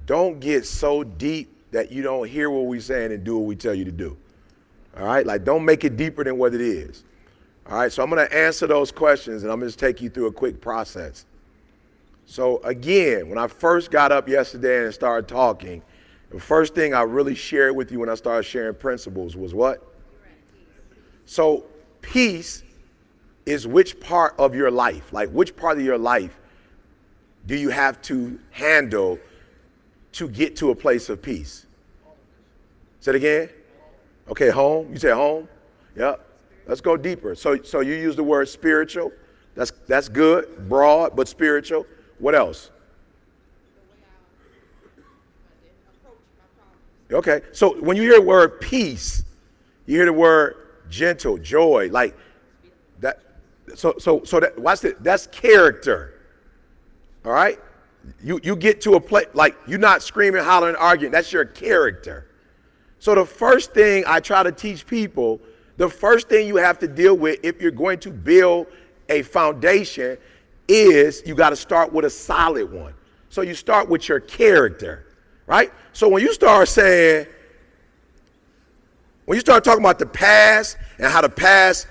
don't get so deep that you don't hear what we're saying and do what we tell you to do. All right? Like, don't make it deeper than what it is. All right? So I'm going to answer those questions, and I'm going to just take you through a quick process. So again, when I first got up yesterday and started talking, the first thing I really shared with you when I started sharing principles was what? So peace is which part of your life, like which part of your life do you have to handle to get to a place of peace? Say it again. Okay, home. You say home? Yep. Let's go deeper. So you use the word spiritual. That's good, broad, but spiritual. What else? Okay, so when you hear the word peace, you hear the word gentle, joy, like that. So that, watch it. That's character. All right, you get to a place like you're not screaming, hollering, arguing. That's your character. So the first thing I try to teach people, the first thing you have to deal with if you're going to build a foundation is you got to start with a solid one. So you start with your character, right? So when you start talking about the past and how the past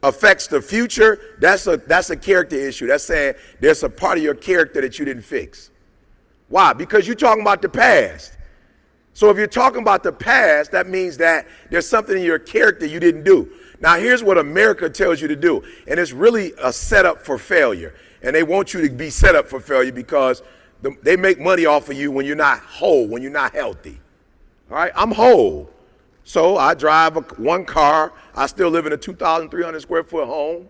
affects the future, that's a character issue. That's saying there's a part of your character that you didn't fix. Why? Because you're talking about the past. So if you're talking about the past, that means that there's something in your character you didn't do. Now, here's what America tells you to do, and it's really a setup for failure. And they want you to be set up for failure because they make money off of you when you're not whole, when you're not healthy. All right, I'm whole. So I drive one car. I still live in a 2,300 square foot home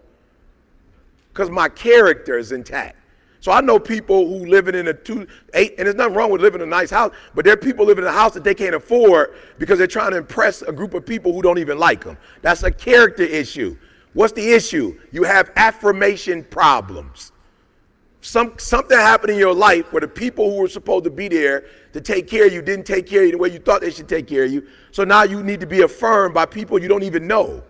because my character is intact. So I know people who living in a 2-8, and there's nothing wrong with living in a nice house, but there are people living in a house that they can't afford because they're trying to impress a group of people who don't even like them. That's a character issue. What's the issue? You have affirmation problems. Something happened in your life where the people who were supposed to be there to take care of you didn't take care of you the way you thought they should take care of you. So now you need to be affirmed by people you don't even know.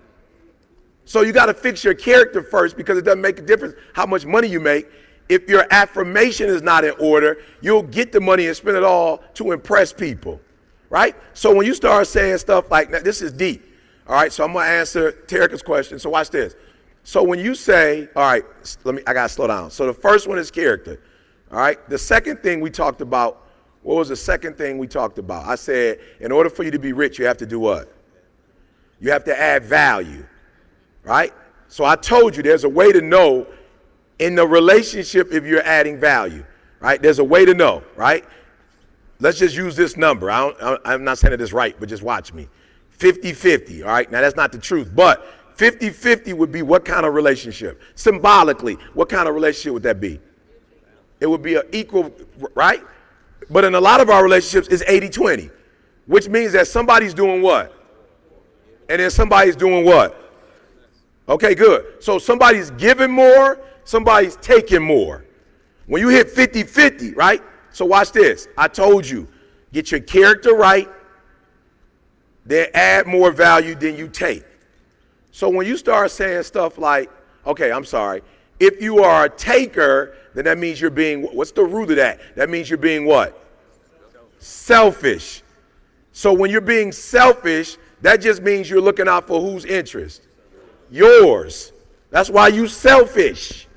So you got to fix your character first because it doesn't make a difference how much money you make. If your affirmation is not in order, you'll get the money and spend it all to impress people, right? So when you start saying stuff like that, this is deep, all right? So I'm going to answer Terica's question. So watch this. So when you say, all right, I got to slow down. So the first one is character, all right? The second thing we talked about, what was the second thing we talked about? I said, in order for you to be rich, you have to do what? You have to add value, right? So I told you there's a way to know in the relationship if you're adding value, right? There's a way to know, right? Let's just use this number. I'm not saying it is right, but just watch me. 50-50, all right? Now, that's not the truth, but 50-50 would be what kind of relationship? Symbolically, what kind of relationship would that be? It would be an equal, right? But in a lot of our relationships, it's 80-20, which means that somebody's doing what? And then somebody's doing what? Okay, good. So somebody's giving more, somebody's taking more. When you hit 50-50, right? So watch this. I told you, get your character right, then add more value than you take. So when you start saying stuff like, okay, I'm sorry, if you are a taker, then that means you're being, what's the root of that? That means you're being what? Selfish. So when you're being selfish, that just means you're looking out for whose interest? Yours. That's why you selfish.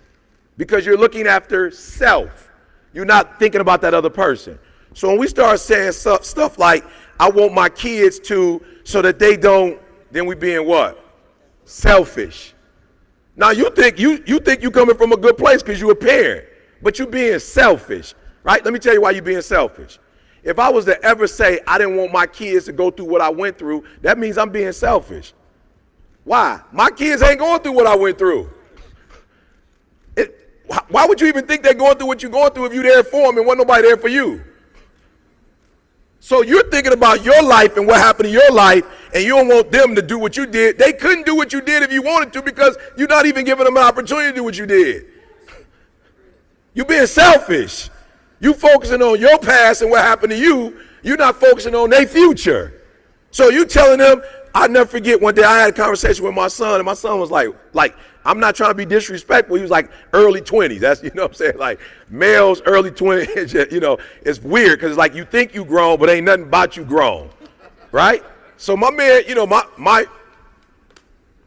Because you're looking after self. You're not thinking about that other person. So when we start saying stuff like, I want my kids to, so that they don't, then we being what? Selfish. Now you think you coming from a good place because you're a parent, but you're being selfish, right? Let me tell you why you're being selfish. If I was to ever say I didn't want my kids to go through what I went through, that means I'm being selfish. Why? My kids ain't going through what I went through. Why would you even think they're going through what you're going through if you're there for them and wasn't nobody there for you? So you're thinking about your life and what happened in your life, and you don't want them to do what you did. They couldn't do what you did if you wanted to because you're not even giving them an opportunity to do what you did. You're being selfish. You focusing on your past and what happened to you. You're not focusing on their future. So you telling them, I'll never forget one day I had a conversation with my son, and my son was like I'm not trying to be disrespectful. He was like early 20s. That's, you know what I'm saying? Like males, early 20s, you know, it's weird because it's like you think you grown, but ain't nothing about you grown, right? So my man, you know, my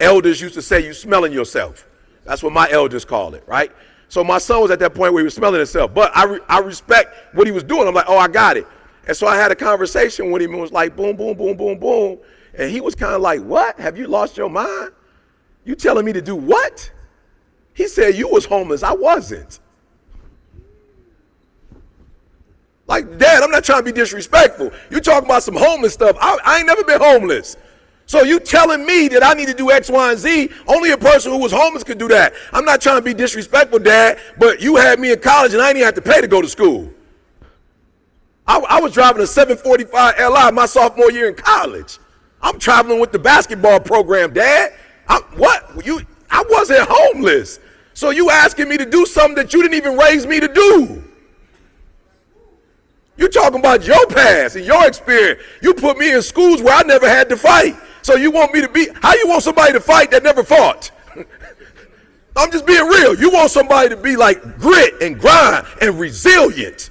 elders used to say, you smelling yourself. That's what my elders call it, right? So my son was at that point where he was smelling himself. But I respect what he was doing. I'm like, oh, I got it. And so I had a conversation with him and was like, boom, boom, boom, boom, boom. And he was kind of like, what? Have you lost your mind? You telling me to do what? He said, you was homeless. I wasn't. Like, Dad, I'm not trying to be disrespectful. You talking about some homeless stuff. I ain't never been homeless. So you telling me that I need to do X, Y, and Z? Only a person who was homeless could do that. I'm not trying to be disrespectful, Dad, but you had me in college and I didn't even have to pay to go to school. I was driving a 745 Li my sophomore year in college. I'm traveling with the basketball program, Dad. I wasn't homeless. So you asking me to do something that you didn't even raise me to do. You talking about your past and your experience. You put me in schools where I never had to fight. So you want me to be, how you want somebody to fight that never fought? I'm just being real. You want somebody to be like grit and grind and resilient.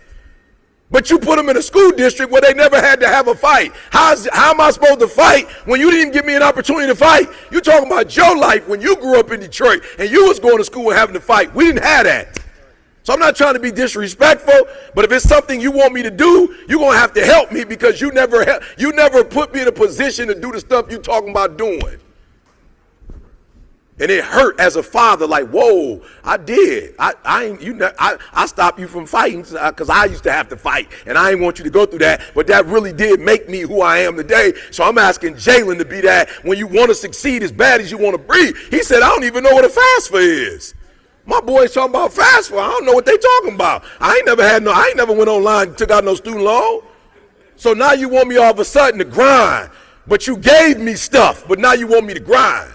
But you put them in a school district where they never had to have a fight. How am I supposed to fight when you didn't give me an opportunity to fight? You're talking about your life when you grew up in Detroit and you was going to school and having to fight. We didn't have that. So I'm not trying to be disrespectful, but if it's something you want me to do, you're going to have to help me because you never put me in a position to do the stuff you're talking about doing. And it hurt as a father, like, whoa, I did. I stopped you from fighting because I used to have to fight, and I didn't want you to go through that, but that really did make me who I am today. So I'm asking Jalen to be that when you want to succeed as bad as you want to breathe. He said, I don't even know what a FAFSA is. My boys talking about FAFSA. I don't know what they talking about. I ain't never went online and took out no student loan. So now you want me all of a sudden to grind, but you gave me stuff, but now you want me to grind.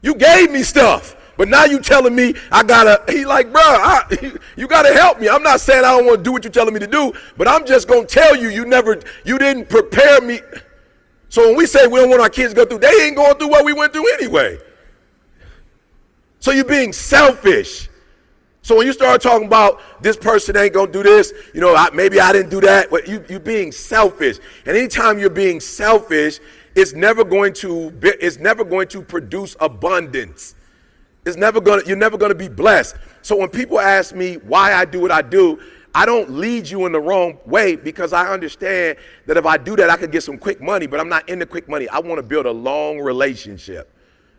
You gave me stuff, but now you telling me he like, bro, you gotta help me. I'm not saying I don't want to do what you're telling me to do, but I'm just gonna tell you, you didn't prepare me. So when we say we don't want our kids to go through, they ain't going through what we went through anyway. So you're being selfish. So when you start talking about this person ain't gonna do this, you know, maybe I didn't do that, but you're being selfish. And anytime you're being selfish, it's never going to produce abundance. You're never gonna be blessed. So when people ask me why I do what I do, I don't lead you in the wrong way because I understand that if I do that, I could get some quick money, but I'm not into quick money. I want to build a long relationship.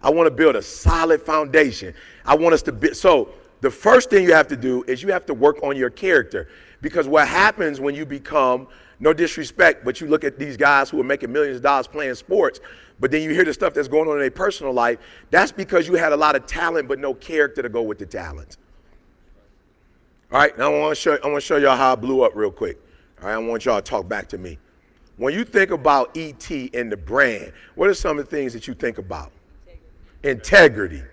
I want to build a solid foundation. I want us to be, so the first thing you have to do is you have to work on your character, because what happens when you become, no disrespect, but you look at these guys who are making millions of dollars playing sports, but then you hear the stuff that's going on in their personal life, that's because you had a lot of talent but no character to go with the talent. All right, now I want to show y'all how I blew up real quick. All right, I want y'all to talk back to me. When you think about ET and the brand, what are some of the things that you think about? Integrity.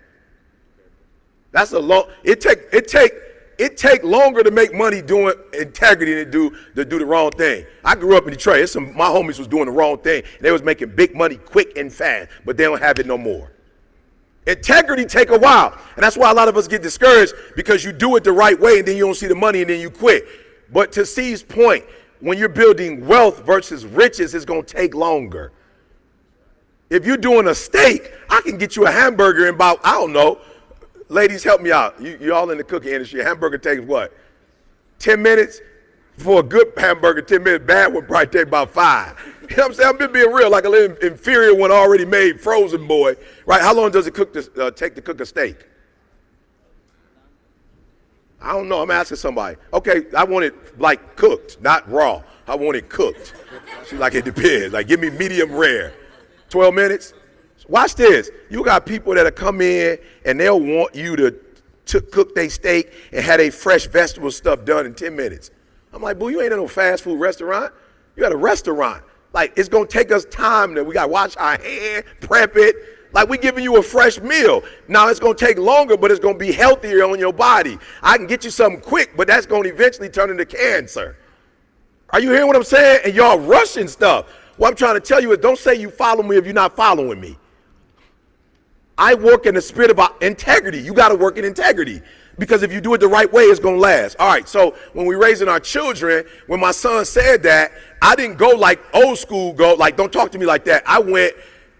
That's it take longer to make money doing integrity than to do the wrong thing. I grew up in Detroit. My homies was doing the wrong thing. They was making big money quick and fast, but they don't have it no more. Integrity take a while, and that's why a lot of us get discouraged, because you do it the right way and then you don't see the money and then you quit. But to C's point, when you're building wealth versus riches, it's going to take longer. If you're doing a steak, I can get you a hamburger in about, I don't know, ladies, help me out. You all in the cooking industry. A hamburger takes what? 10 minutes? For a good hamburger, 10 minutes. Bad one probably take about 5. You know what I'm saying? I'm just being real, like a little inferior one already made frozen boy. Right? How long does it take to cook a steak? I don't know. I'm asking somebody. Okay, I want it like cooked, not raw. I want it cooked. She's like, it depends. Like, give me medium rare. 12 minutes? Watch this. You got people that'll come in and they'll want you to cook their steak and have a fresh vegetable stuff done in 10 minutes. I'm like, boo, you ain't at no fast food restaurant. You at a restaurant. Like, it's going to take us time that we got to wash our hand, prep it. Like, we giving you a fresh meal. Now, it's going to take longer, but it's going to be healthier on your body. I can get you something quick, but that's going to eventually turn into cancer. Are you hearing what I'm saying? And y'all rushing stuff. What I'm trying to tell you is, don't say you follow me if you're not following me. I work in the spirit of integrity. You got to work in integrity. Because if you do it the right way, it's going to last. All right, so when we're raising our children, when my son said that, I didn't go like old school go, like, don't talk to me like that. I went,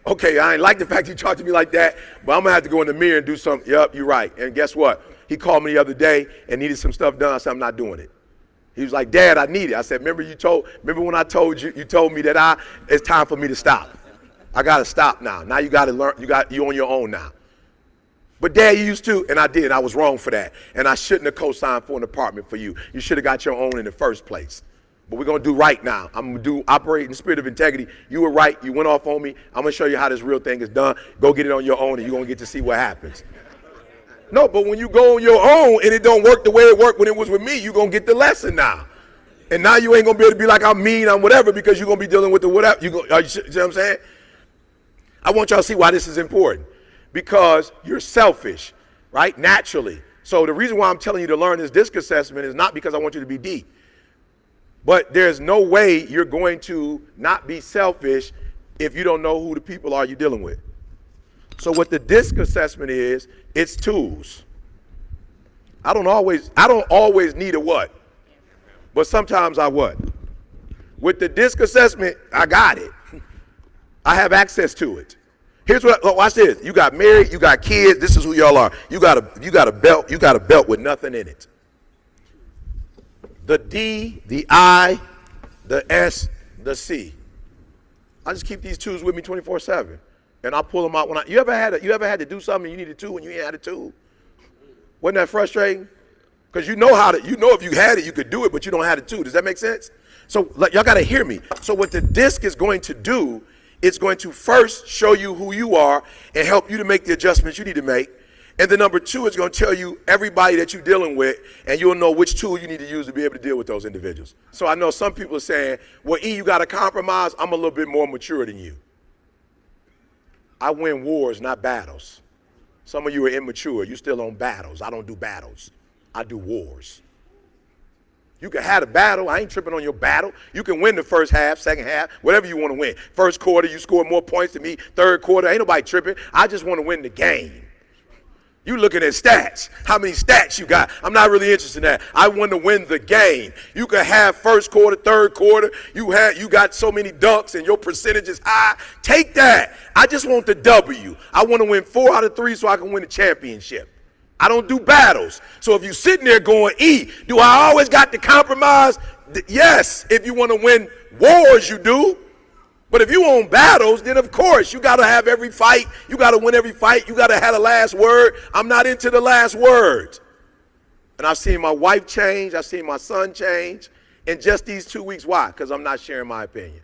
okay, I ain't like the fact you talked to me like that, but I'm going to have to go in the mirror and do something. Yep, you're right. And guess what? He called me the other day and needed some stuff done. I said, I'm not doing it. He was like, Dad, I need it. I said, remember when I told you, you told me that it's time for me to stop. I got to stop now. Now you got to learn, you on your own now. But Dad, you used to, and I did. I was wrong for that. And I shouldn't have co-signed for an apartment for you. You should have got your own in the first place. But we're going to do right now. I'm going to operate in the spirit of integrity. You were right. You went off on me. I'm going to show you how this real thing is done. Go get it on your own, and you're going to get to see what happens. No, but when you go on your own and it don't work the way it worked when it was with me, you're going to get the lesson now. And now you ain't going to be able to be like, I'm mean, I'm whatever, because you're going to be dealing with the whatever. You see what I'm saying? I want y'all to see why this is important. Because you're selfish, right? Naturally. So the reason why I'm telling you to learn this DISC assessment is not because I want you to be deep. But there's no way you're going to not be selfish if you don't know who the people are you're dealing with. So what the DISC assessment is, it's tools. I don't always need a what, but sometimes I what. With the DISC assessment, I got it. I have access to it. Here's what, watch this. You got married, you got kids, this is who y'all are. You got a belt with nothing in it. The D, the I, the S, the C. I just keep these tools with me 24/7. And I pull them out when you ever had to do something and you needed a tool and you ain't had a tool? Wasn't that frustrating? Because you know if you had it, you could do it, but you don't have a tool. Does that make sense? So y'all got to hear me. So what the DISC is going to do, it's going to first show you who you are and help you to make the adjustments you need to make. And then number two, it's going to tell you everybody that you're dealing with, and you'll know which tool you need to use to be able to deal with those individuals. So I know some people are saying, well, E, you got to compromise. I'm a little bit more mature than you. I win wars, not battles. Some of you are immature. You're still on battles. I don't do battles. I do wars. You can have a battle. I ain't tripping on your battle. You can win the first half, second half, whatever you want to win. First quarter, you scored more points than me. Third quarter, ain't nobody tripping. I just want to win the game. You looking at stats, how many stats you got. I'm not really interested in that. I want to win the game. You can have first quarter, third quarter. You got so many dunks and your percentage is high. Take that. I just want the W. I want to win 4 out of 3 so I can win the championship. I don't do battles. So if you're sitting there going, E, do I always got to compromise? Yes, if you want to win wars, you do. But if you own battles, then of course you got to have every fight. You got to win every fight. You got to have the last word. I'm not into the last word. And I've seen my wife change. I've seen my son change in just these 2 weeks. Why? Because I'm not sharing my opinion.